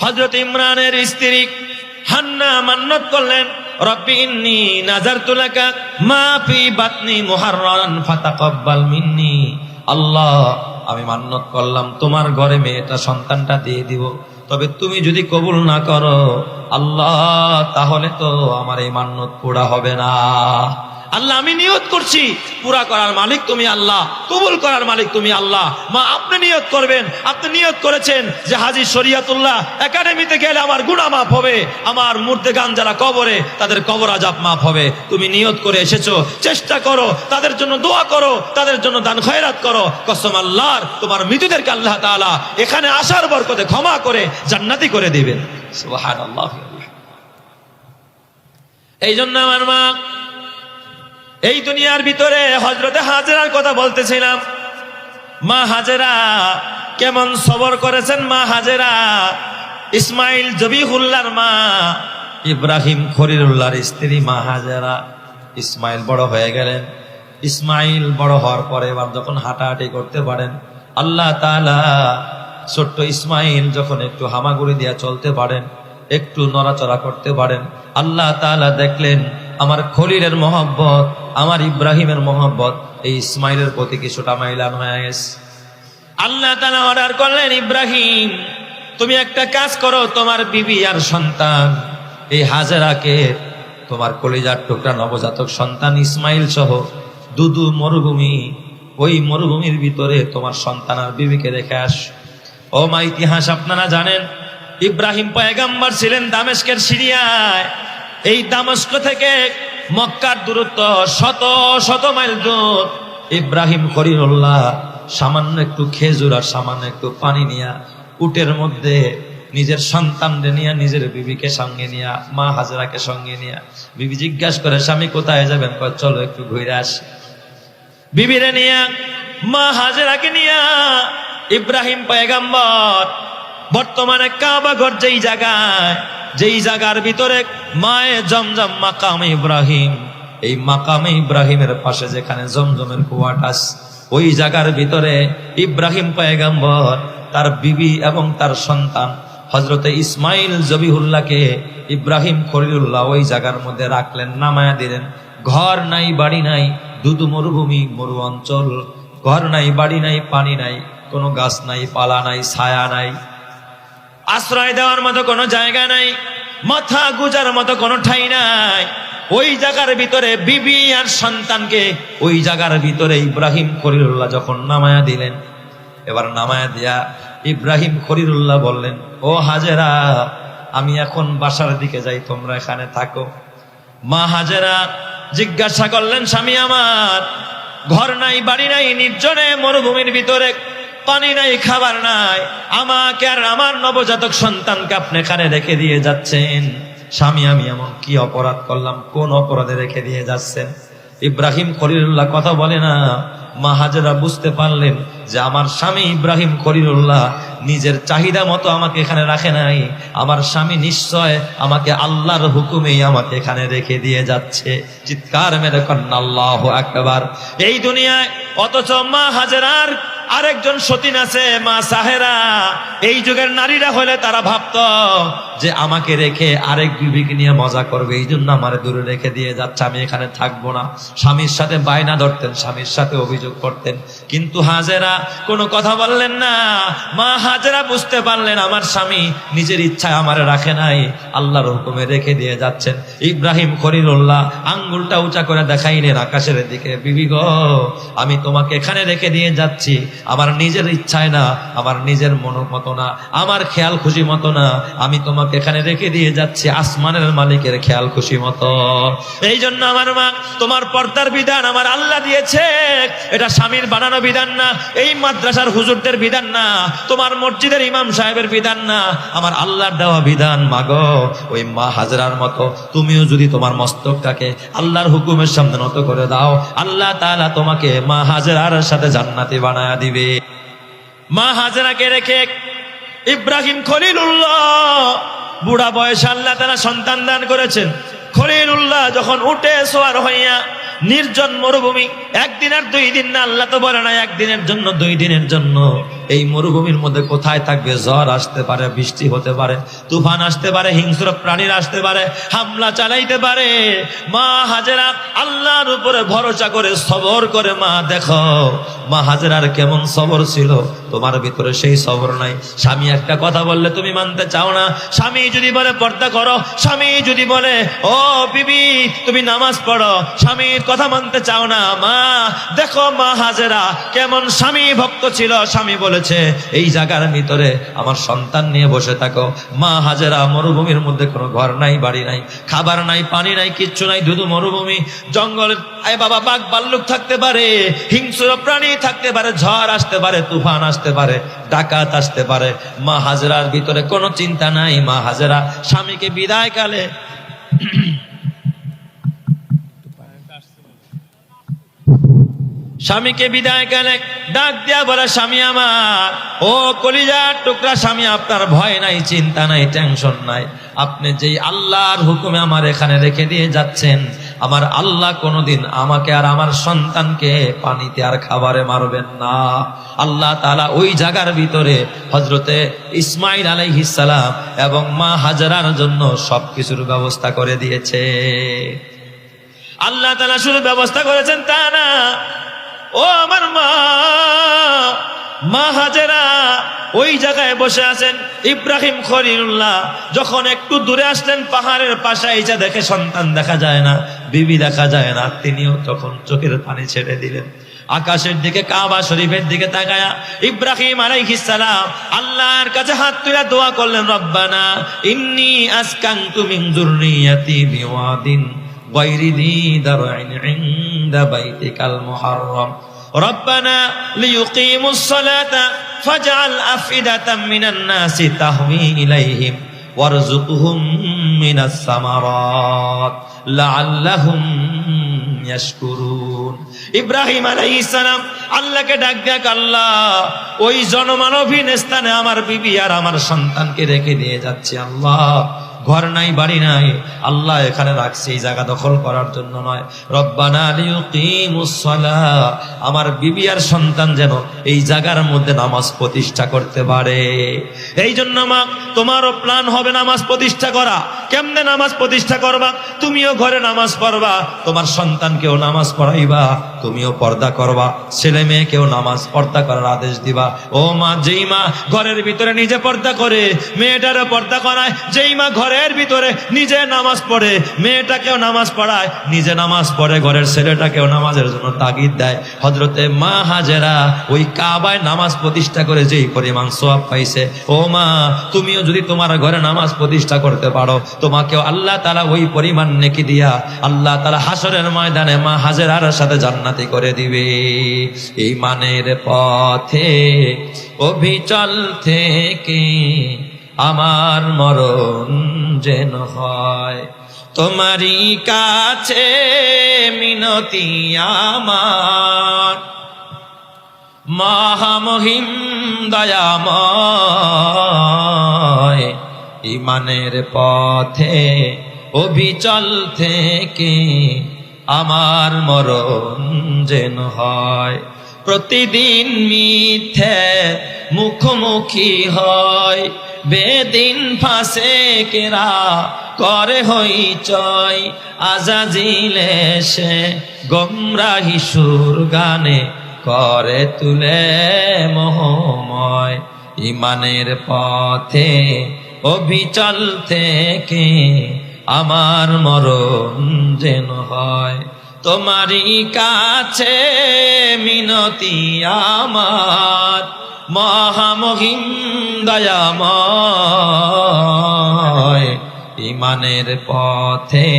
হযরত ইমরানের স্ত্রী হান্না মান্নত করলেন, রব্বি ইন্নী নাযারতু লাকা মা ফি বাতনি মুহাররারান ফাতাকাব্বাল মিন্নি। আল্লাহ, আমি মান্নত করলাম তোমার ঘরে মেয়েটা সন্তানটা দিয়ে দিব, তবে তুমি যদি কবুল না করো আল্লাহ, তাহলে তো আমার এই মান্নত পুরা হবে না। আল্লাহ, আমি নিয়ত করছি, পুরা করার মালিক তুমি আল্লাহ, কবুল করার মালিক তুমি আল্লাহ। মা, আপনি নিয়ত করবেন, আপনি নিয়ত করেছেন যে হাজী শরিয়াতুল্লাহ একাডেমিতে গেলে আমার গুনাহ মাফ হবে, আমার মুর্দেগান যারা কবরে তাদের কবর আযাব মাফ হবে। তুমি নিয়ত করে এসেছো, চেষ্টা করো, তাদের জন্য দোয়া করো, তাদের জন্য দান খয়রাত করো। কসম আল্লাহর, তোমার মৃতদেরকে আল্লাহ তাআলা এখানে আসার বরকতে ক্ষমা করে জান্নাতি করে দিবেন। সুবহানাল্লাহ। এই জন্য আমার মা, এই দুনিয়ার ভিতরে হযরতে হাজেরার কথা বলতেছিলাম। মা হাজেরা কেমন সবর করেছেন। মা হাজেরা ইসমাইল জবিহুল্লাহর মা, ইব্রাহিম খলিলুল্লাহর স্ত্রী মা হাজেরা। ইসমাইল বড় হয়ে গেলেন। ইসমাইল বড় হওয়ার পরে এবার যখন হাঁটাহাঁটি করতে পারেন, আল্লাহ তাআলা ছোট্ট ইসমাইল যখন একটু হামাগুড়ি দিয়া চলতে পারেন, একটু নড়াচড়া করতে পারেন, আল্লাহ তাআলা দেখলেন আমার খলিলের মহব্বত, আমার ইব্রাহিমের মহব্বত এই ইসমাইলের প্রতি কিছুটা মাইলান হয়ে গেছে। আল্লাহ তাআলা অর্ডার করলেন, ইব্রাহিম তুমি একটা কাজ করো, তোমার বিবি আর সন্তান এই হাজেরাকে, তোমার কলিজার টুকরা নবজাতক সন্তান ইসমাইল সহ দুদু মরুভূমি, ওই মরুভূমির ভিতরে তোমার সন্তান আর বিবিকে রেখে আস। ও মা, ইতিহাস আপনারা জানেন, ইব্রাহিম পয়গম্বর ছিলেন দামেস্কের সিরিয়ায়। এই দামেস্ক থেকে মক্কার দূরত্ব শত শত মাইল দূর। ইব্রাহিম খলিলুল্লাহ সামান্য একটু খেজুর আর সামান্য একটু পানি নিয়া উটের মধ্যে নিজের সন্তানকে নিয়ে, নিজের বিবিকে সঙ্গে নিয়া, মা হাজেরাকে সঙ্গে নিয়া, বিবি জিজ্ঞাসা করে স্বামী কোথায় যাবেন? চলো একটু ঘুরে আসি। বিবিরে নিয়া, মা হাজেরাকে নিয়া ইব্রাহিম পয়গম্বর বর্তমানে কাবা ঘর যেই জায়গার ভিতরে মায়ে জমজম মাকাম ইব্রাহিম, এই মাকামে ইব্রাহিমের পাশে যেখানে জমজমের কুয়াটা আছে, ওই জায়গার ভিতরে ইব্রাহিম পয়গম্বর তার বিবি এবং তার সন্তান হযরতে ইসমাইল জবিহুল্লাহকে ইব্রাহিম খলিলুল্লাহ ওই জায়গার মধ্যে রাখলেন, নামায়া দিলেন। ঘর নাই, বাড়ি নাই, দুদু মরুভূমি, মরু অঞ্চল, ঘর নাই, বাড়ি নাই, পানি নাই, কোনো গাছ নাই, পালা নাই, ছায়া নাই, আশ্রয় দেওয়ার মতো কোনো জায়গা নাই, মাথা গুজার মতো কোনো ঠাঁই নাই। ওই জায়গার ভিতরে বিবি আর সন্তানকে ওই জায়গার ভিতরে ইব্রাহিম খলিলুল্লাহ যখন নামায়া দিলেন, এবার নামায়া দিয়া ইব্রাহিম খলিলুল্লাহ বললেন, ও হাজেরা, আমি এখন বাসার দিকে যাই, তোমরা এখানে থাকো। মা হাজেরা জিজ্ঞাসা করলেন, স্বামী আমার, ঘর নাই, বাড়ি নাই, নির্জনে মরুভূমির ভিতরে, পানি নাই, খাবার নাই, আমাকে আর আমার নবজাতক সন্তানকে আপনি এখানে রেখে দিয়ে যাচ্ছেন। স্বামী, আমি এমন কি অপরাধ করলাম? কোন অপরাধে রেখে দিয়ে যাচ্ছেন? ইব্রাহিম খলিলুল্লাহ কথা বলে না। মা হাজেরা বুঝতে পারলেন যে আমার স্বামী ইব্রাহিম খলিলুল্লাহ নিজের চাহিদা মতো আমাকে এখানে রাখে নাই, আমার স্বামী নিশ্চয় আমাকে আল্লাহর হুকুমেই আমাকে এখানে রেখে দিয়ে যাচ্ছে। চিৎকার মেরে কন্যা আল্লাহু আকবার। এই দুনিয়ায় অথচ মা হাজেরার আরেকজন সতীন আছে, মা সাহেরা। এই যুগের নারীরা হলে তারা ভাবতো যে আমাকে রেখে আরেক বিবিকে নিয়ে মজা করবে, এই জন্য আমার দূরে রেখে দিয়ে যাচ্ছে, আমি এখানে থাকবো না। স্বামীর সাথে বায়না ধরতেন, স্বামীর সাথে অভিযোগ করতেন, কিন্তু হাজেরা কোনো কথা বললেন না। মা হাজেরা বুঝতে পারলেন আমার স্বামী নিজের ইচ্ছায় আমার রাখে নাই, আল্লাহর হুকুমে রেখে দিয়ে যাচ্ছেন। ইব্রাহিম খলিলুল্লাহ আঙ্গুলটা উঁচা করে দেখাইলেন আকাশের দিকে, বিবি গো, আমি তোমাকে এখানে রেখে দিয়ে যাচ্ছি আমার নিজের ইচ্ছায় না, আমার নিজের মন মতো না, আমার খেয়াল খুশি মতো না, আমি তোমাকে এখানে রেখে দিয়ে যাচ্ছি আসমানের মালিকের খেয়াল খুশি মতো। এই জন্য আমার মা, তোমার পর্দার বিধান আমার আল্লাহ দিয়েছে, এটা স্বামীর বানানো বিধান না, এই মাদ্রাসার হুজুরদের বিধান না, তোমার মসজিদের ইমাম সাহেবের বিধান না, আমার আল্লাহর দেওয়া বিধান। মাগো, ওই মা হাজেরার মতো তুমিও যদি তোমার মস্তকটাকে আল্লাহর হুকুমের সামনে নত করে দাও, আল্লাহ তাআলা তোমাকে মা হাজেরার সাথে জান্নাতি বানায়া দিবে। মা হাজেরাকে রেখে ইব্রাহিম খলিলুল্লাহ বুড়া বয়সে আল্লাহ তাআলা সন্তান দান করেছেন। খলিলুল্লাহ যখন উঠে সোয়ার হইয়া নির্জন মরুভূমি, একদিন আর 2 দিন না, আল্লাহ তো বলে না একদিনের জন্য 2 দিনের জন্য, এই মরুভূমির মধ্যে কোথায় থাকবে? ঝড় আসতে পারে, বৃষ্টি হতে পারে, তুফান আসতে পারে, হিংস্র প্রাণীরা আসতে পারে, হামলা চালাইতে পারে। মা হাজেরা আল্লাহর উপরে ভরসা করে সবর করে। মা দেখো মা হাজেরার কেমন সবর ছিল, তোমার ভিতরে সেই সবর নাই। স্বামী একটা কথা বললে তুমি মানতে চাও না। স্বামী যদি বলে পর্দা করো, স্বামী যদি বলে ও বিবি তুমি নামাজ পড়ো, স্বামীর কথা মানতে চাও না। মা দেখো মা হাজেরা কেমন স্বামী ভক্ত ছিল। স্বামী বলেছে এই জায়গার ভিতরে আমার সন্তান নিয়ে বসে থাকো। মা হাজেরা মরুভূমির মধ্যে কোনো ঘর নাই, বাড়ি নাই, খাবার নাই, পানি নাই, কিচ্ছু নাই, শুধু মরুভূমি, জঙ্গল। আয় বাবা, বাঘ ভাল্লুক থাকতে পারে, হিংস্র প্রাণী থাকতে পারে, ঝড় আসতে পারে, তুফান আসতে পারে, ডাকাত আসতে পারে। মা হাজেরার ভিতরে কোনো চিন্তা নাই। মা হাজেরা স্বামীকে বিদায় কালে স্বামীকে বিদায় কালে ডাক দিয়া বলে, স্বামী আমার, ও কলিজার টুকরা স্বামী, আপনার ভয় নাই, চিন্তা নাই, টেনশন নাই। আপনি যেই আল্লাহর হুকুমে আমার এখানে রেখে দিয়ে যাচ্ছেন, আমার আল্লাহ কোনোদিন আমাকে আর আমার সন্তানকে পানিতে আর খাবারে মারবেন না। আল্লাহ তাআলা ওই জায়গার ভিতরে হযরতে ইসমাঈল আলাইহিস সালাম এবং মা হাজেরার জন্য সবকিছুর ব্যবস্থা করে দিয়েছে। আল্লাহ তাআলা শুধু ব্যবস্থা করেছেন তা না, ও আমার মা হাজেরা ওই জায়গায় বসে আছেন। ইব্রাহিম খলিলুল্লাহ যখন একটু দূরে আসলেন, পাহাড়ের পাশে এসে দেখে সন্তান দেখা যায় না, বিবি দেখা যায় না, তিনিও তখন চোখের পানি ছেড়ে দিলেন। আকাশের দিকে, কাবা শরীফের দিকে তাকায়া ইব্রাহিম আলাইহিস সালাম আল্লাহর কাছে হাত তুলে দোয়া করলেন, রব্বানা ইন্নী আসকানতু মিন যুররিয়াতি বিওয়াদিন গায়রি যী দার'ইন ইনদা বাইতিকাল মুহাররম রব্বানা লিয়ুকিমুস সালাতা ফাজআল আফইদাতাম মিনান নাসি তাহওয়ি ইলাইহিম ওয়ারযুকহুম মিনাস সামারাত লাআল্লাহুম ইয়াশকুরুন। ইব্রাহিম আলাইহিস সালাম আল্লাহকে ডাক দেখ, আল্লাহ ওই জনমানবহীন স্থানে আমার বিবি আর আমার সন্তানকে রেখে দিয়ে যাচ্ছে। আল্লাহ ঘর নাই, বাড়ি নাই, আল্লাহ এখানে রাখছে এই জায়গা দখল করার জন্য নয়। রব্বানা লিয়ুকিমুস সালাহ, আমার বিবি আর সন্তান যেন এই জায়গার মধ্যে নামাজ প্রতিষ্ঠা করতে পারে। এই জন্য মা তোমারও প্ল্যান হবে নামাজ প্রতিষ্ঠা করা। কেমনে নামাজ প্রতিষ্ঠা করবা? তুমিও ঘরে নামাজ পড়বা, তোমার সন্তানকেও নামাজ পড়াইবা, তুমিও পর্দা করবা, ছেলে মেয়েকেও নামাজ পর্দা করার আদেশ দিবা। ও মা, যেই মা ঘরের ভিতরে নিজে পর্দা করে মেয়েটারও পর্দা করায়, যেই মা ঘরের ভিতরে নিজে নামাজ পড়ে মেয়েটাকেও নামাজ পড়ায়, নিজে নামাজ পড়ে ঘরের ছেলেটাকেও নামাজের জন্য তাগিদ দেয়। হযরতে মা হাজেরা ওই কাবায় নামাজ প্রতিষ্ঠা করে যেই পরিমাণ সওয়াব পাইছে, ও মা তুমিও যদি তোমার ঘরে নামাজ প্রতিষ্ঠা করতে পারো, তোমাকেও আল্লাহ তাআলা ওই পরিমাণ নেকি দিয়া আল্লাহ তাআলা হাসরের ময়দানে মা হাজেরার সাথে জান্নাতি করে দিবে। এই মানের পথে অবিচল থেকে আমার মরণ যেন হয়, তোমারই কাছে মিনতি আমার, মহামহিম দয়াময়। ইমানের পথে অবিচল থেকে আমার মরণ যেন হয়, প্রতিদিন মিথ্যে মুখোমুখি হয়, বেদিন ফাসেকেরা করে হইচই, আজাজিল এসে গোমরাহি সুর গানে করে তুলে মোহময়। ইমানের পথে অবিচল থেকে আমার মরণ যেন হয়, তোমারই কাছে মিনতি আমার, মহামহিম দয়াময়। ইমানের পথে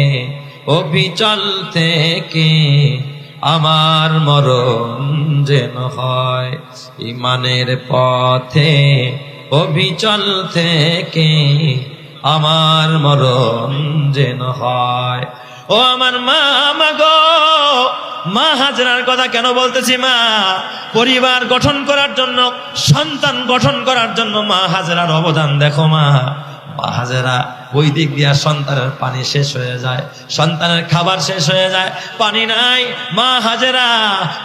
অবিচল থেকে আমার মরণ যেন হয়, ইমানের পথে অবিচল থেকে আমার মরণ যেন হয়। ও আমার মা, গো মা হাজেরার কথা কেন বলতেছি? মা পরিবার গঠন করার জন্য, সন্তান গঠন করার জন্য মা হাজেরার অবদান দেখো। মা হাজেরা ওই দিক দিয়া সন্তানের পানি শেষ হয়ে যায়, সন্তানের খাবার শেষ হয়ে যায়, পানি নাই। মা হাজেরা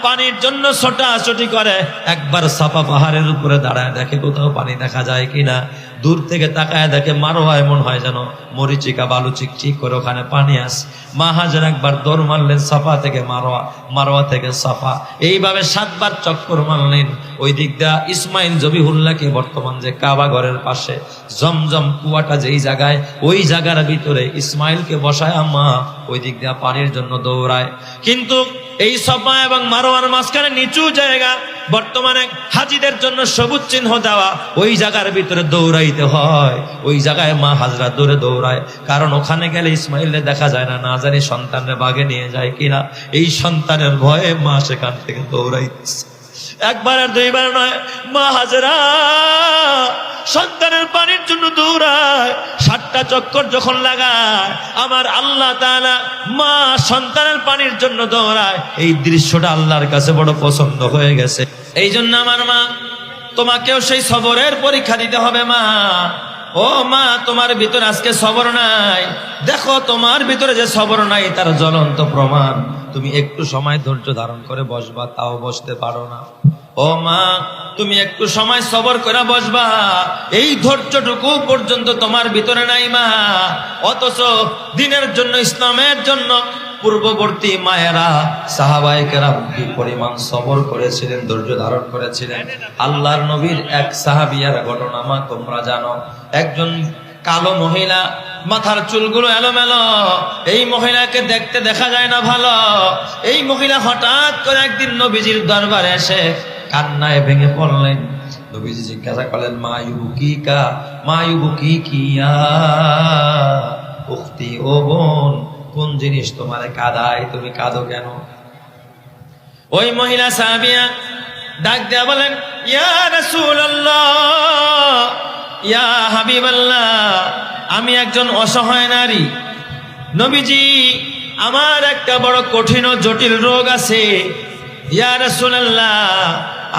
পানির জন্য ছোটাছুটি করে, একবার সাফা পাহাড়ের উপরে দাঁড়ায় দেখে কোথাও পানি দেখা যায় কিনা। দূর থেকে তাকায় দেখে মারোয়া এমন হয় যেন মরিচিকা বালু চিকচিক করে ওখানে পানি আসে। মা হাজেরা একবার দৌড় মারলেন সাফা থেকে মারোয়া, মারোয়া থেকে সাফা, এইভাবে 7 বার চক্কর মারলেন। ওই দিক দিয়া ইসমাইল জবিহুল্লাহকে বর্তমান যে কাবা ঘরের পাশে জমজম কুয়াটা যেই জায়গায়, ওই জায়গার ভিতরে ইসমাইলকে বসায় মা ওই দিক দিয়া পানির জন্য দৌড়ায়। কিন্তু এই সাফা এবং মারোয়ার মাঝখানে নিচু জায়গা, বর্তমানে হাজিদের জন্য সবুজ চিহ্ন দেওয়া, ওই জায়গার ভিতরে দৌড়াইতে হয়। ওই জায়গায় মা হাজরা দৌড়ায়, কারণ ওখানে গেলে ইসমাইলে দেখা যায় না, না জানি সন্তানরে বাগে নিয়ে যায় কিনা। এই সন্তানের ভয়ে মা সেখান থেকে দৌড়াইতেছে। একবার আর 2 বার নয়, মা হাজরা সন্তানের পানির জন্য দৌড়ায়। 7টা চক্কর যখন লাগায়, আমার আল্লাহ তাআলা মা সন্তানের পানির জন্য দৌড়ায়, এই দৃশ্যটা আল্লাহর কাছে বড় পছন্দ হয়ে গেছে। এই জন্য আমার মা, তোমাকেও সেই সবরের পরীক্ষা দিতে হবে মা। ও মা, তোমার ভিতরে আজকে সবর নাই, দেখো তোমার ভিতরে যে সবর নাই তার জ্বলন্ত প্রমাণ। তুমি একটু সময় ধৈর্য ধারণ করে বসবা, তাও বসতে পারো না। ও মা, তুমি একটু সময় সবর করে বসবা, এই ধৈর্যটুকু পর্যন্ত তোমার ভিতরে নাই মা। অথচ দিনের জন্য, ইসলামের জন্য পূর্ববর্তী মায়েরা সাহাবায়ে কেরাম কি পরিমাণ সবর করেছিলেন, ধৈর্য ধারণ করেছিলেন। আল্লাহর নবীর এক সাহাবিয়ার ঘটনা মা তোমরা জানো। একজন কালো মহিলা, মাথার চুলগুলো এলোমেলো, এই মহিলাকে দেখতে দেখা যায় না ভালো। এই মহিলা হঠাৎ করে একদিন নবীজির দরবারে এসে কান্নায় ভেঙে পড়লেন। নবীজি জিজ্ঞাসা করলেন, মা ইউবুকিকা, মা ইউবুকিয়া উখতি, ও বোন, কোন জিনিস তোমারে কাঁদায়, তুমি কাঁদো কেন? ওই মহিলা সাহাবিয়া ডাক দেয়া বলেন, ইয়া রাসূলুল্লাহ, ইয়া হাবিবাল্লাহ, আমি একজন অসহায় নারী, নবীজি আমার একটা বড় কঠিন ও জটিল রোগ আছে। ইয়া রাসূলুল্লাহ,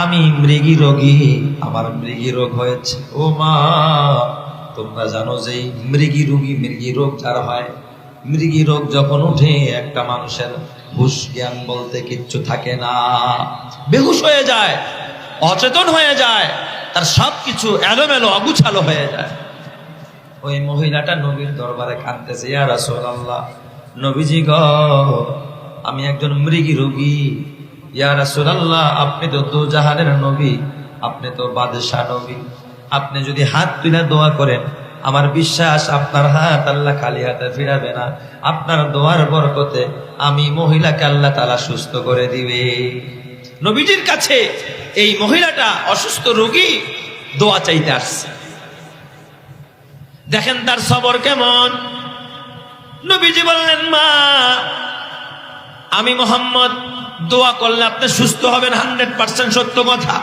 আমি মৃগী রোগী, আমার মৃগী রোগ হয়েছে। ও মা, তোমরা জানো যে মৃগী রোগ যার হয়, মৃগী রোগ যখন উঠে একটা মানুষের হুঁশ জ্ঞান বলতে কিচ্ছু থাকে না, বেহুশ হয়ে যায়, অচেতন হয়ে যায়, তার সবকিছু এলোমেলো অগুছালো হয়ে যায়। ওই মহিলাটা নবীর দরবারে কাঁদতেছে, ইয়া রাসূলুল্লাহ, নবীজি গো, আমি একজন মৃগী রোগী। ইয়া রাসূলুল্লাহ, আপনি তো দুজাহানের নবী, আপনি তো বাদশাহ নবী, আপনি যদি হাত তুলে দোয়া করেন, আমার বিশ্বাস আপনার হাত আল্লাহ খালি হাতে ফিরাবে না। আপনার দোয়ার বরকতে আমি মহিলাকে আল্লাহ তাআলা সুস্থ করে দিবে। নবীজির কাছে এই মহিলাটা অসুস্থ রোগী দোয়া চাইতে আসছে। দেখেন তার সবর কেমন। নবীজি বললেন, মা, আমি মুহাম্মদ দোয়া করলে আপনি সুস্থ হবেন, 100% সত্য কথা।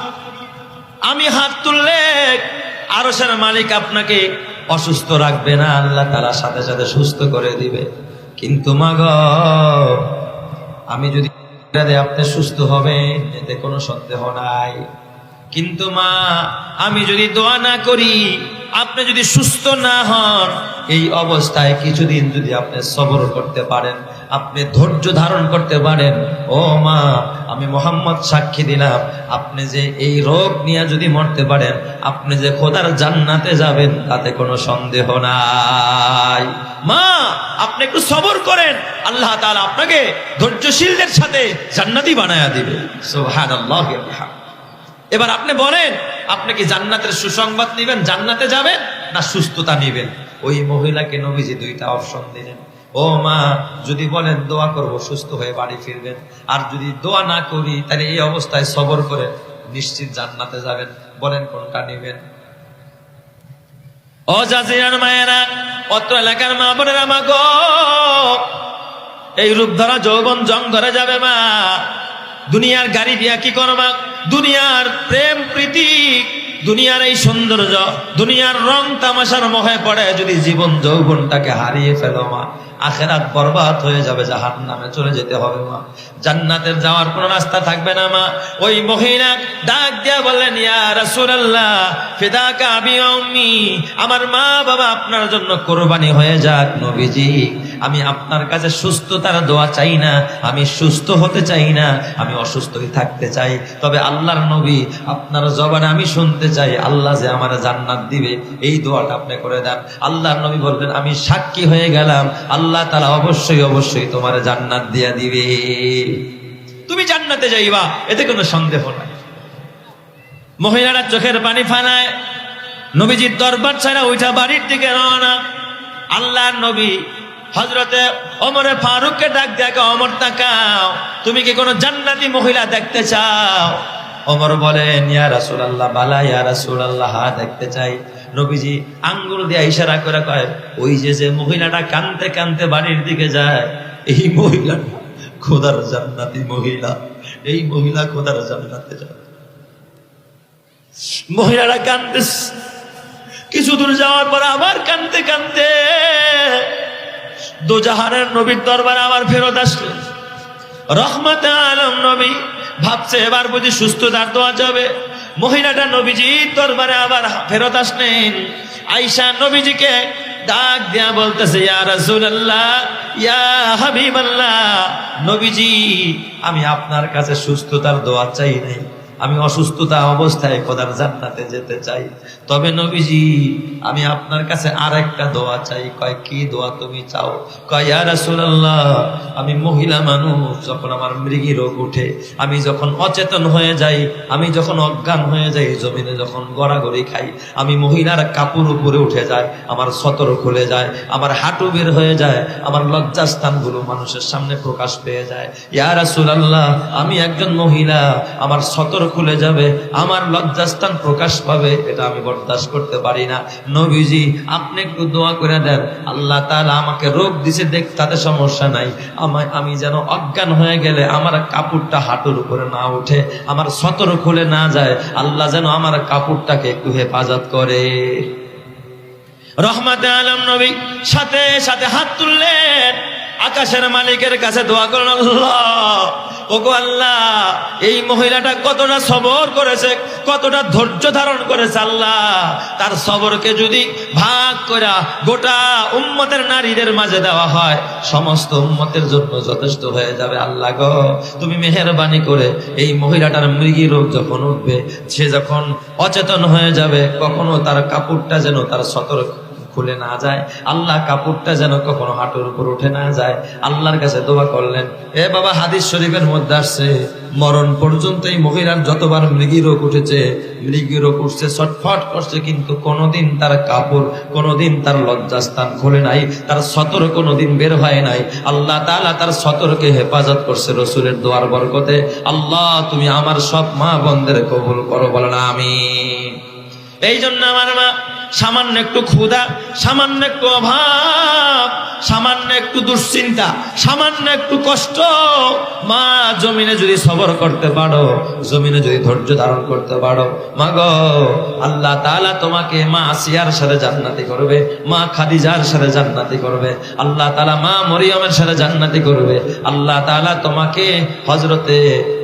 আমি হাত তুললে আরশের মালিক আপনাকে অসুস্থ রাখবে না, আল্লাহ তাআলা সাথে সাথে সুস্থ করে দিবে। কিন্তু মা গো, আমি যদি আপনি সুস্থ হবেন এতে কোনো সন্দেহ নাই, কিন্তু মা, আমি যদি দোয়া না করি, আপনি যদি সুস্থ না হন, এই অবস্থায় কিছুদিন যদি আপনি সবর করতে পারেন, আপনি ধৈর্য ধারণ করতে পারেন, ও মা, আমি মুহাম্মদ সাক্ষী দিলাম, আপনি যে এই রোগ নিয়ে যদি মরতে পারেন, আপনি যে খোদার জান্নাতে যাবেন তাতে কোনো সন্দেহ নাই। মা, আপনি একটু সবর করেন, আল্লাহ তাআলা আপনাকে ধৈর্যশীলদের সাথে জান্নাতি বানায়া দিবে। সুবহানাল্লাহ। এবার আপনি বলেন, আপনি কি জান্নাতের সুসংবাদ নেবেন, জান্নাতে যাবেন, না সুস্থতা নেবেন? ওই মহিলাকে নবীজি 2টা অপশন দিলেন। ও মা, যদি বলেন দোয়া করব, সুস্থ হয়ে বাড়ি ফিরবেন, আর যদি দোয়া না করি তাহলে এই অবস্থায় সবর করে নিশ্চিত জান্নাতে যাবেন, বলেন কোনটা নেবেন? ও জাজিরার মায়েরা, অত্র এলাকার মা বোনেরা, মা গো, এই রূপ ধরা যৌবন জং ধরে যাবে মা। দুনিয়ার গাড়ি দিয়া কি করবা, দুনিয়ার প্রেম প্রীতি দুনিয়ার এই সৌন্দর্য, দুনিয়ার রং তামাশার মোহে পড়ে যদি জীবন যৌবনটাকে হারিয়ে ফেলো মা, আখেরাত বরবাদ হয়ে যাবে, জাহান্নামে চলে যেতে হবে মা, জান্নাতের যাওয়ার কোনো রাস্তা থাকবে না মা। ওই মহিলা ডাক দিয়া বললেন, ইয়া রাসূলুল্লাহ ফিদাকা আবি ওয়া উম্মি, আমার মা বাবা আপনার জন্য কোরবানি হয়ে যাক নবীজি। আমি আপনার কাছে সুস্থতার দোয়া চাই না, আমি সুস্থ হতে চাই না, আমি অসুস্থই থাকতে চাই। তবে আল্লাহর নবী আপনার জবানে আমি শুনতে চাই আল্লাহ যে আমার জান্নাত দিবে, এই দোয়াটা আপনি করে দেন। আল্লাহর নবী বললেন, আমি সাক্ষী হয়ে গেলাম আল্লাহ তাআলা অবশ্যই অবশ্যই তোমার জান্নাত দিয়া দিবে, তুমি জান্নাতে যাইবা, এতে কোনো সন্দেহ নাই। মহিলারা চোখের পানি ফালায় নবীজির দরবার ছাড়া ওইটা বাড়ির দিকে রওনা। আল্লাহর নবী হযরতে ওমর ফারুককে ডাক দেখো, ওমর তাকাও, তুমি কি কোনো জান্নাতি মহিলা দেখতে চাও? ওমর বলেন, ইয়া রাসূলুল্লাহ বালা, ইয়া রাসূলুল্লাহ হ্যাঁ দেখতে চাই। নবীজি আঙ্গুল দিয়ে ইশারা করে কয়, ওই যে মহিলাটা কাঁদতে কাঁদতে বাড়ির দিকে যায়, এই মহিলা খোদার জান্নাতি মহিলা, এই মহিলা খোদার জান্নাতে যায়। মহিলাটা কাঁদতে, কিছু দূর যাওয়ার পর আবার কাঁদতে কাঁদতে দোজাহানের নবীর দরবারে আবার ফেরত আসলেন। রহমতে আলম নবী ভাবছে এবার বুঝি সুস্থতার দোয়া যাবে। মহিলাটা নবীজির দরবারে আবার ফেরত আসলেন। আয়েশা নবীজিকে ডাক দেয়া বলতেছে, ইয়া রাসূলুল্লাহ ইয়া হাবিবাল্লাহ, নবীজি আমি আপনার কাছে সুস্থতার দোয়া চাই নাই, আমি অসুস্থতা অবস্থায় খোদার জান্নাতে যেতে চাই। তবে নবীজি আমি আপনার কাছে আরেকটা দোয়া চাই। কয় কি দোয়া তুমি চাও? কয় ইয়া রাসূলুল্লাহ আমি মহিলা মানুষ, যখন আমার মৃগী রোগ উঠে, আমি যখন অচেতন হয়ে যাই, আমি যখন অজ্ঞান হয়ে যাই, জমিনে যখন গড়াগড়ি খাই, আমি মহিলার কাপড় উপরে উঠে যায়, আমার সতর খুলে যায়, আমার হাঁটু বের হয়ে যায়, আমার লজ্জাস্থানগুলো মানুষের সামনে প্রকাশ পেয়ে যায়। ইয়া রাসূলুল্লাহ আমি একজন মহিলা, আমার সতর খুলে যাবে, আমার লজ্জাস্থান প্রকাশ পাবে, এটা আমি বরদাস্ত করতে পারি না। নবীজি আপনি একটু দোয়া করে দেন, আল্লাহ তাআলা আমাকে রোগ দিছে দেখ, তাতে সমস্যা নাই, আমি যেন অজ্ঞান হয়ে গেলে আমার কাপড়টা হাঁটুর উপরে না উঠে, আমার সতর খুলে না যায়, আল্লাহ যেন আমার কাপড়টাকে একটু হেফাজত করে। রহমতে আলম নবী সাথে সাথে হাত তুললেন, আকাশের মালিকের কাছে দোয়া করলেন, আল্লাহ ওগো আল্লাহ এই মহিলাটা কতটা সবর করেছে, কতটা ধৈর্য ধারণ করেছে, আল্লাহ তার সবরকে যদি ভাগ করে গোটা উম্মতের নারীদের মাঝে দেওয়া হয়, সমস্ত উম্মতের জন্য যথেষ্ট হয়ে যাবে। আল্লাহ গো তুমি মেহেরবানি করে এই মহিলাটার মৃগী রোগ যখন উঠবে, সে যখন অচেতন হয়ে যাবে, কখনো তার কাপড়টা যেন তার সতর খুলে না যায়, আল্লাহ কাপড়টা যেন কখনো হাঁটুর উপর উঠে না যায়। আল্লাহর কাছে দোয়া করলেন। এ বাবা হাদিস শরীফের মধ্যে আসছে, মরণ পর্যন্ত এই মহিলার যতবার মৃগী রোগ উঠেছে, মৃগী রোগ উঠছে, ছটফট করছে, কিন্তু কোনোদিন তার কাপড়, কোনোদিন তার লজ্জাস্থান খুলে নাই, তার সতর কোনোদিন বের হয় নাই। আল্লাহ তাআলা তার সতরকে হেফাজত করছে রাসূলের দোয়ার বরকতে। আল্লাহ তুমি আমার সব মা বোনদের কবুল করো, বলেন আমিন। এই জন্য আমার মা সামান্য একটু ক্ষুধা, সামান্য একটু অভাব, সামান্য একটু দুশ্চিন্তা, সামান্য একটু কষ্ট, মা জমিনে যদি সবর করতে পারো, জমিনে যদি ধৈর্য ধারণ করতে পারো, মা গো আল্লাহ তাআলা তোমাকে মা আসিয়ার সাথে জান্নাতি করবে, মা খাদিজার সাথে জান্নাতি করবে, আল্লাহ তাআলা মা মরিয়মের সাথে জান্নাতি করবে, আল্লাহ তাআলা তোমাকে হযরতে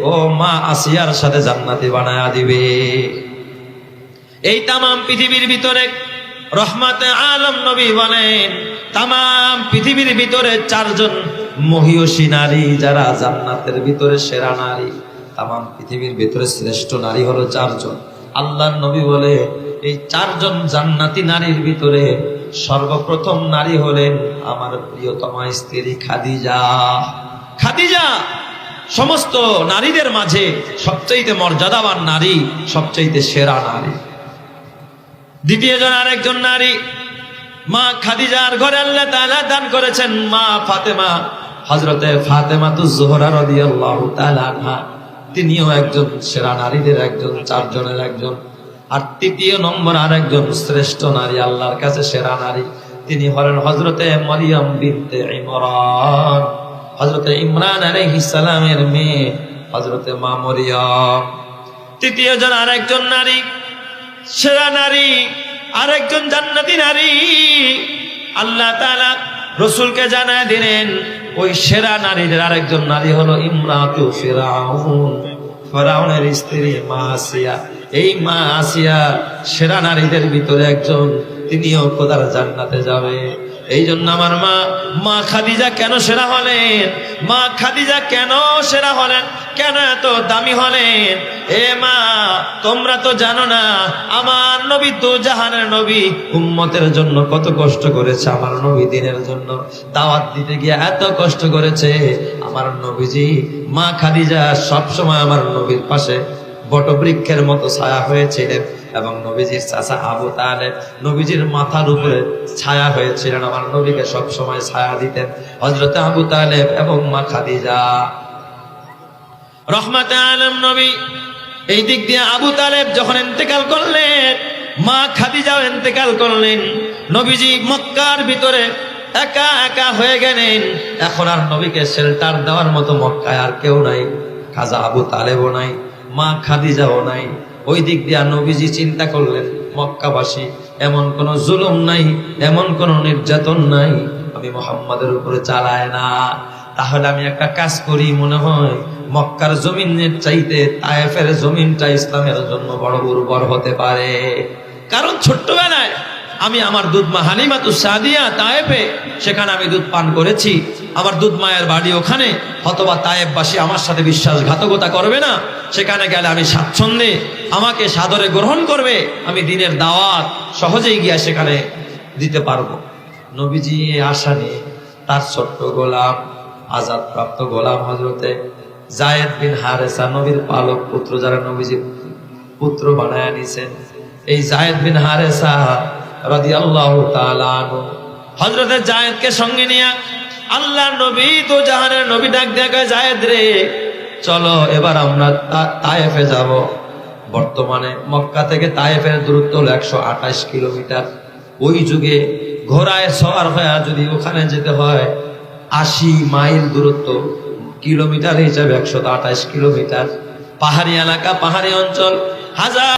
ও মা আসিয়ার সাথে জান্নাতি বানায়া দিবে। এই তাম পৃথিবীর ভিতরে রহমতে আলম নবী বলেন, তাম পৃথিবীর ভিতরে চারজন মহিয়সী নারী যারা জান্নাতের ভিতরে সেরা নারী, তাম পৃথিবীর ভিতরে শ্রেষ্ঠ নারী হলো চারজন। আল্লাহর নবী বলে এই চারজন জান্নাতি নারীর ভিতরে সর্বপ্রথম নারী হলেন আমার প্রিয়তমা স্ত্রী খাদিজা। খাদিজা সমস্ত নারীদের মাঝে সবচাইতে মর্যাদাবান নারী, সবচাইতে সেরা নারী। দ্বিতীয় জন আরেকজন নারী মা খাদিজার ঘরে আল্লাহ তাআলা দান করেছেন মা ফাতেমা, হযরতে ফাতেমাতুজ জোহরা রাদিয়াল্লাহু তাআলা আনহা, তিনিও একজন সেরা নারীদের একজন, চারজনের একজন। আর তৃতীয় নম্বর আরেকজন শ্রেষ্ঠ নারী, আল্লাহর কাছে সেরা নারী, তিনি হলেন হযরতে মরিয়ম বিনতে ইমরান, হযরতে ইমরান আলাইহিস সালামের মেয়ে হযরতে মা মরিয়ম। তৃতীয় জন আরেকজন নারী সেরা নারী, আরেকজন জান্নাতি নারী। আল্লাহ তাআলা রাসূলকে জানায় দিলেন ওই সেরা নারীদের আরেকজন নারী হলো ইমরাতু ফিরাউন, ফিরাউনের স্ত্রী মা আসিয়া। এই মা আসিয়া সেরা নারীদের ভিতরে একজন, তিনিও খোদার জান্নাতে যাবে। এই জন্য আমার মা খাদিজা কেন সেরা হলেন? মা খাদিজা কেন সেরা হলেন? কেন এত দামি হলেন? এ মা, তোমরা তো জানো না আমার নবী তো জাহানের নবী, উম্মতের জন্য কত কষ্ট করেছে। আমার নবী দিনের জন্য দাওয়াত দিতে গিয়ে এত কষ্ট করেছে। আমার নবীজি মা খাদিজা সবসময় আমার নবীর পাশে বটবৃক্ষের মতো ছায়া হয়েছিলেন, এবং নবীজির চাচা আবু তালেব নবীজির মাথার উপরে ছায়া হয়েছিলেন। আমার নবীকে সব সময় ছায়া দিতেন হযরত আবু তালেব এবং মা খাদিজা রহমাতে আলম নবী। এই দিক দিয়ে আবু তালেব যখন ইন্তেকাল করলেন, মা খাদিজাও ইন্তেকাল করলেন। নবীজি মক্কার ভিতরে একা একা হয়ে গেলেন। এখন আর নবীকে শেল্টার দেওয়ার মতো মক্কায় আর কেউ নাই। খাজা আবু তালেবও নাই, মা খাদিজাও নাই। ওই দিক দিয়ে নবীজি চিন্তা করলেন, মক্কাবাসী এমন কোন জুলুম নাই, এমন কোন নির্যাতন নাই আমি মুহাম্মাদের উপরে চালায় না। তাহলে আমি একটা কাজ করি, মনে হয় মক্কার জমিনের চাইতে তায়েফের জমিনটা ইসলামের জন্য বড় উর্বর হতে পারে। কারণ ছোট্টবেলায় আমি আমার দুধ মা হালিমাতুস সাদিয়া তায়েফে, সেখানে আমি দুধ পান করেছি। আমার দুধ মায়ের বাড়ি ওখানে, হতবা তায়েফবাসী আমার সাথে বিশ্বাসঘাতকতা করবে না। সেখানে গেলে আমি স্বাচ্ছন্দ্যে আমাকে সাদরে গ্রহণ করবে, আমি দ্বীনের দাওয়াত সহজেই গিয়া সেখানে দিতে পারবো। নবীজি আশা নিয়ে তার ছোট্ট গোলাম, আজাদ প্রাপ্ত গোলাম হযরতে যায়েদ বিন হারেসা, নবীর পালক পুত্র, যারা নবীজির পুত্র বানায় নিছেন, এই যায়েদ বিন হারেসা রাদিয়াল্লাহু তাআলা আনহু হযরতে যায়েদকে সঙ্গে নিয়ে আল্লাহর নবী তো জাহানের নবী ডাক দেয়া, যায়েদ রে চলো এবার আমরা তায়েফে যাব। বর্তমানে মক্কা থেকে তায়েফের দূরত্ব হলো 128 কিলোমিটার। ওই যুগে ঘোড়ায় সওয়ার হয়ে যদি ওখানে যেতে হয় 80 মাইল দূরত্ব, কিলোমিটার হিসাবে 128 কিলোমিটার। পাহাড়ি এলাকা, পাহাড়ি অঞ্চল, হাজার